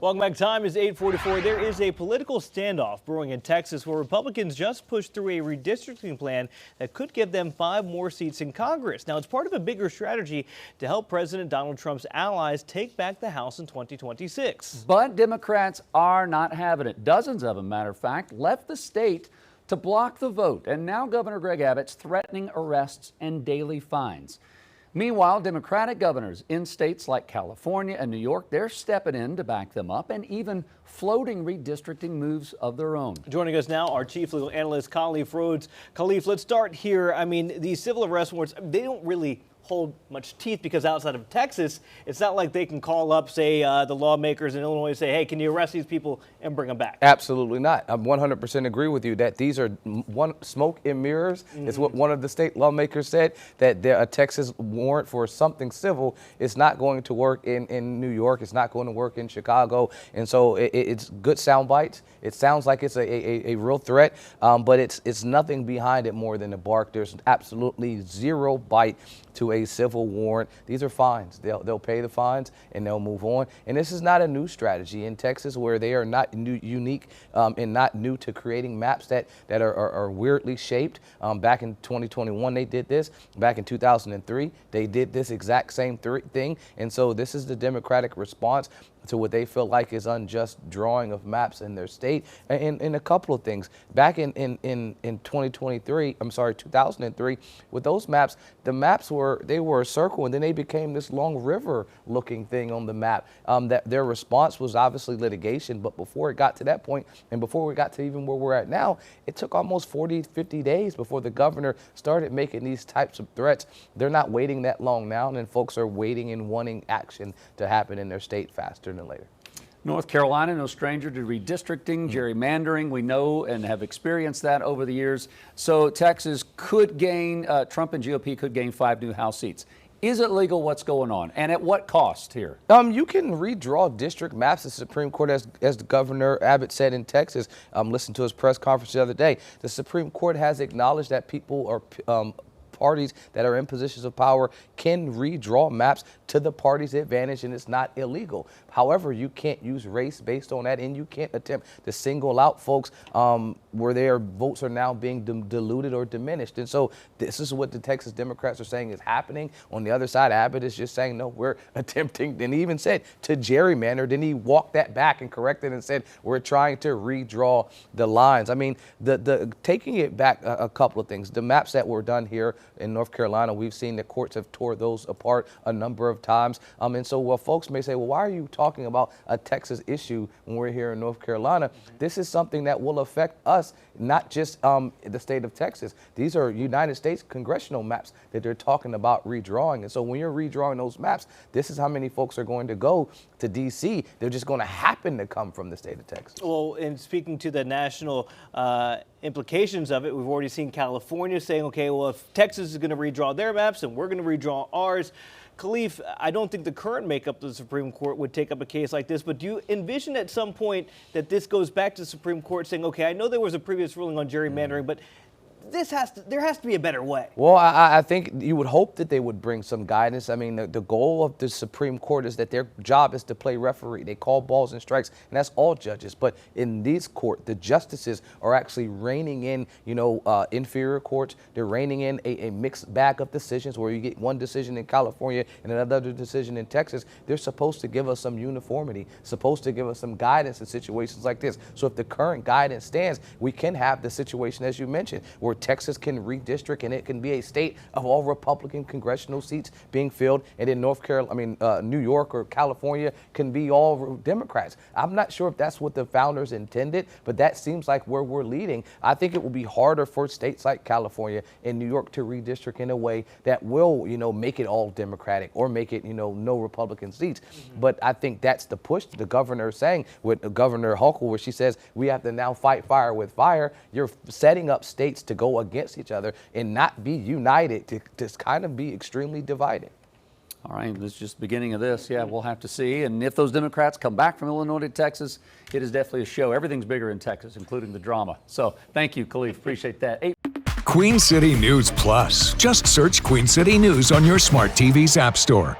Welcome back. Time is 8:44. There is a political standoff brewing in Texas where Republicans just pushed through a redistricting plan that could give them 5 more seats in Congress. Now, it's part of a bigger strategy to help President Donald Trump's allies take back the House in 2026. But Democrats are not having it. Dozens of them, matter of fact, left the state to block the vote. And now Governor Greg Abbott's threatening arrests and daily fines. Meanwhile, Democratic governors in states like California and New York, they're stepping in to back them up and even floating redistricting moves of their own. Joining us now, our chief legal analyst, Khalif Rhodes. Khalif, let's start here. I mean, these civil arrest warrants, they don't really hold much teeth because outside of Texas, it's not like they can call up, say, the lawmakers in Illinois and say, hey, can you arrest these people and bring them back? Absolutely not. I 100% agree with you that these are one smoke and mirrors. It's what one of the state lawmakers said, that a Texas warrant for something civil is not going to work in New York. It's not going to work in Chicago. And so it's good sound bites. It sounds like it's a real threat, but it's nothing behind it more than a bark. There's absolutely zero bite to a civil warrant. These are fines. They'll pay the fines and they'll move on. And this is not a new strategy in Texas, where they are not unique and not new to creating maps that are weirdly shaped. Back in 2021, they did this. Back in 2003, they did this exact same thing. And so this is the Democratic response to what they feel like is unjust drawing of maps in their state. And a couple of things. Back in 2003, 2003, with those maps, the maps were a circle, and then they became this long river looking thing on the map. That their response was obviously litigation, but before it got to that point, and before we got to even where we're at now, it took almost 40, 50 days before the governor started making these types of threats. They're not waiting that long now, and folks are waiting and wanting action to happen in their state faster than later. North Carolina, no stranger to redistricting, gerrymandering. We know and have experienced that over the years. So Texas could gain, Trump and GOP could gain 5 new House seats. Is it legal? What's going on? And at what cost here? You can redraw district maps. The Supreme Court, as Governor Abbott said in Texas, listened to his press conference the other day. The Supreme Court has acknowledged that people are parties that are in positions of power can redraw maps to the party's advantage, and it's not illegal. However, you can't use race based on that, and you can't attempt to single out folks where their votes are now being diluted or diminished. And so this is what the Texas Democrats are saying is happening. On the other side, Abbott is just saying, no, we're attempting, and he even said to gerrymander. Then he walked that back and corrected and said, we're trying to redraw the lines. I mean, taking it back a couple of things. The maps that were done here in North Carolina, we've seen the courts have tore those apart a number of times. And so folks may say, well, why are you talking about a Texas issue when we're here in North Carolina? This is something that will affect us, not just the state of Texas. These are United States congressional maps that they're talking about redrawing. And so when you're redrawing those maps, this is how many folks are going to go to D.C. They're just going to happen to come from the state of Texas. Well, and speaking to the national implications of it, we've already seen California saying, okay, well, if Texas is going to redraw their maps and we're going to redraw ours. Khalif, I don't think the current makeup of the Supreme Court would take up a case like this, but do you envision at some point that this goes back to the Supreme Court saying, okay, I know there was a previous ruling on gerrymandering, but there has to be a better way? Well, I think you would hope that they would bring some guidance. I mean, the goal of the Supreme Court is that their job is to play referee. They call balls and strikes, and that's all judges. But in this court, the justices are actually reining in, inferior courts. They're reining in a mixed bag of decisions where you get one decision in California and another decision in Texas. They're supposed to give us some uniformity, supposed to give us some guidance in situations like this. So if the current guidance stands, we can have the situation, as you mentioned, where Texas can redistrict, and it can be a state of all Republican congressional seats being filled, and in New York or California can be all Democrats. I'm not sure if that's what the founders intended, but that seems like where we're leading. I think it will be harder for states like California and New York to redistrict in a way that will, make it all Democratic or make it, no Republican seats. But I think that's the push the governor is saying with Governor Hochul, where she says we have to now fight fire with fire. You're setting up states to go against each other and not be united, to kind of be extremely divided. All right, this is just the beginning of this. Yeah, we'll have to see. And if those Democrats come back from Illinois to Texas, it is definitely a show. Everything's bigger in Texas, including the drama. So thank you, Khalif. Appreciate that. Queen City News Plus. Just search Queen City News on your smart TV's app store.